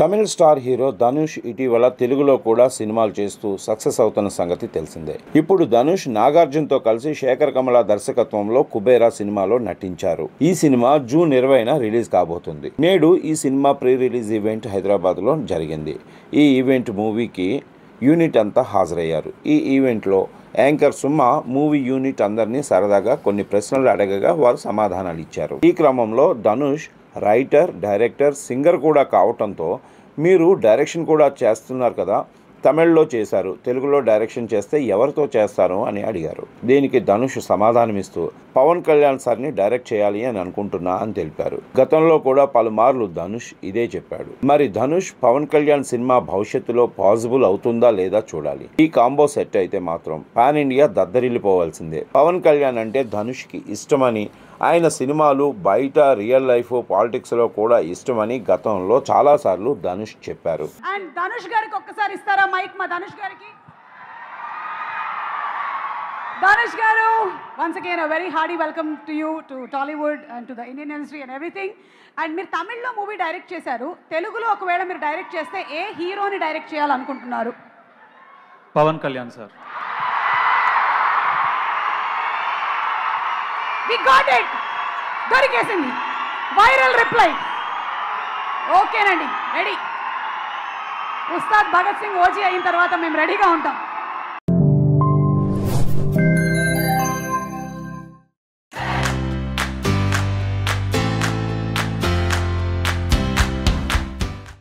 తమిళ star hero Dhanush ఇటీవల తెలుగులో కూడా సినిమాలు చేస్తూ సక్సెస్ అవుతున్న సంగతి తెలిసిందే. ఇప్పుడు ధనుష్ నాగార్జునతో కలిసి శేఖర్ కమల దర్శకత్వంలో కుబేరా సినిమాలో నటించారు. ఈ సినిమా జూన్ 20న రిలీజ్ కాబోతుంది. నేడు ఈ cinema pre release event Hyderabad లో జరిగింది. ఈ ఈవెంట్ మూవీకి యూనిట్ అంతా హాజరయ్యారు. ఈ ఈవెంట్లో యాంకర్ సుమ మూవీ యూనిట్ అందరినీ సరదాగా కొన్ని ప్రశ్నలు అడగగా వారు సమాధానాలు ఇచ్చారు. ఈ క్రమంలో ధనుష్ రైటర్, డైరెక్టర్, సింగర్ కూడా కావటంతో మీరు డైరెక్షన్ కూడా చేస్తున్నారు కదా, తమిళ్లో చేశారు, తెలుగులో డైరెక్షన్ చేస్తే ఎవరితో చేస్తారు అని అడిగారు. దీనికి ధనుష్ సమాధానమిస్తూ పవన్ కళ్యాణ్ సార్ని డైరెక్ట్ చేయాలి అని అనుకుంటున్నా అని తెలిపారు. గతంలో కూడా పలుమార్లు ధనుష్ ఇదే చెప్పాడు. మరి ధనుష్ పవన్ కళ్యాణ్ సినిమా భవిష్యత్తులో పాసిబుల్ అవుతుందా లేదా చూడాలి. ఈ కాంబో సెట్ అయితే మాత్రం పాన్ ఇండియా దద్దరిల్లిపోవాల్సిందే. పవన్ కళ్యాణ్ అంటే ధనుష్కి ఇష్టమని, ఆయన సినిమాలు బయట రియల్ లైఫ్ పాలిటిక్స్ లో కూడా ఇష్టమని గతంలో చాలా సార్లు ధనుష్ చెప్పారు. అండ్ ధనుష్ గారికి ఒక్కసారి ఇస్తారా మైక్? మా ధనుష్ గారికి. ధనుష్ గారు, once again a very hearty welcome to you, to Tollywood and to the Indian industry and everything. And మీరు తమిళ్లో మూవీ డైరెక్ట్ చేశారు, తెలుగులో ఒకవేళ మీరు డైరెక్ట్ చేస్తే ఏ హీరోని డైరెక్ట్ చేయాలనుకుంటున్నారు? Pawan Kalyan sir. We got it. దొరికేసింది. Viral reply. ఓకేనండి, రెడీ. ఉస్తాద్ భగత్ సింగ్ ఓజీ అయిన తర్వాత మేము రెడీగా ఉంటాం.